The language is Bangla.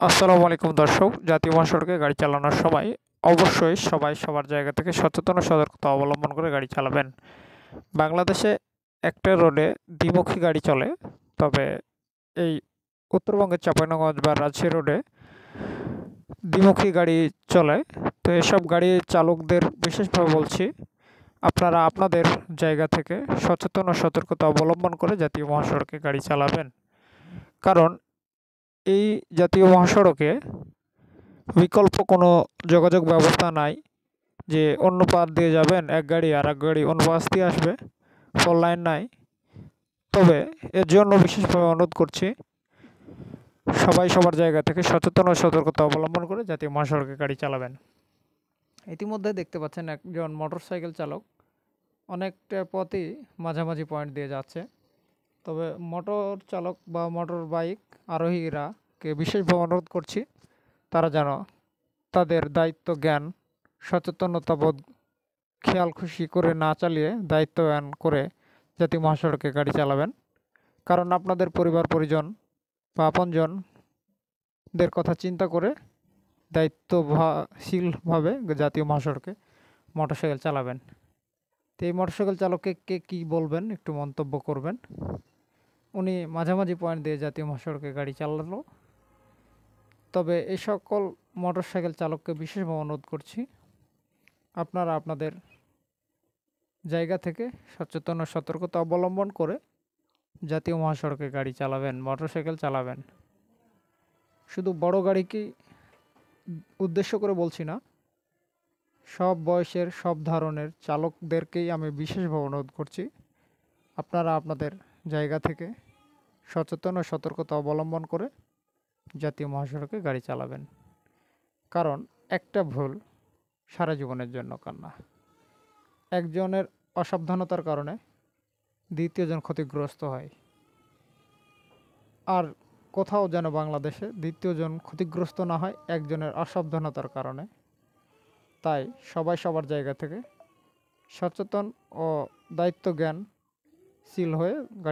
আসসালামু আলাইকুম দর্শক। জাতীয় মহাসড়কে গাড়ি চালানোর সময় অবশ্যই সবাই সবার জায়গা থেকে সচেতন ও সতর্কতা অবলম্বন করে গাড়ি চালাবেন। বাংলাদেশে একটা রোডে দ্বিমুখী গাড়ি চলে, তবে এই উত্তরবঙ্গের চাঁপাইনবাবগঞ্জ বা রাজশাহী রোডে দ্বিমুখী গাড়ি চলে। তো এসব গাড়ি চালকদের বিশেষভাবে বলছি, আপনারা আপনাদের জায়গা থেকে সচেতন ও সতর্কতা অবলম্বন করে জাতীয় মহাসড়কে গাড়ি চালাবেন। কারণ এই জাতীয় মহাসড়কে বিকল্প কোনো যোগাযোগ ব্যবস্থা নাই যে অন্য পার দিয়ে যাবেন, এক গাড়ি আর এক গাড়ি অন্য পাশ দিয়ে আসবে, 4 লাইন নাই। তবে এর জন্য বিশেষভাবে অনুরোধ করছি, সবাই সবার জায়গা থেকে সচেতন ও সতর্কতা অবলম্বন করে জাতীয় মহাসড়কে গাড়ি চালাবেন। ইতিমধ্যে দেখতে পাচ্ছেন একজন মোটরসাইকেল চালক অনেকটা পথই মাঝামাঝি পয়েন্ট দিয়ে যাচ্ছে। তবে মোটর চালক বা মোটর বাইক আরোহীরাকে বিশেষভাবে অনুরোধ করছি, তারা যেন তাদের দায়িত্ব জ্ঞান সচেতনতাবোধ খেয়াল খুশি করে না চালিয়ে দায়িত্ববান করে জাতীয় মহাসড়কে গাড়ি চালাবেন। কারণ আপনাদের পরিবার পরিজন বা আপনজনদের কথা চিন্তা করে দায়িত্বশীলভাবে জাতীয় মহাসড়কে মোটরসাইকেল চালাবেন। তো এই মোটরসাইকেল চালককে কে কী বলবেন একটু মন্তব্য করবেন। উনি মাঝামাঝি পয়েন্ট দিয়ে জাতীয় মহাসড়কে গাড়ি চালালো। তবে এই সকল মোটরসাইকেল চালককে বিশেষভাবে অনুরোধ করছি, আপনারা আপনাদের জায়গা থেকে সচেতন ও সতর্কতা অবলম্বন করে জাতীয় মহাসড়কে গাড়ি চালাবেন, মোটরসাইকেল চালাবেন। শুধু বড় গাড়িকে উদ্দেশ্য করে বলছি না, সব বয়সের সব ধরনের চালকদেরকেই আমি বিশেষভাবে অনুরোধ করছি, আপনারা আপনাদের জায়গা থেকে সচেতন ও সতর্কতা অবলম্বন করে জাতীয় মহাসড়কে গাড়ি চালাবেন। কারণ একটা ভুল সারা জীবনের জন্য কান্না। একজনের অসাবধানতার কারণে দ্বিতীয়জন ক্ষতিগ্রস্ত হয়। আর কোথাও যেন বাংলাদেশে দ্বিতীয়জন ক্ষতিগ্রস্ত না হয় একজনের অসাবধানতার কারণে। তাই সবাই সবার জায়গা থেকে সচেতন ও দায়িত্বজ্ঞানশীল হয়ে গাড়ি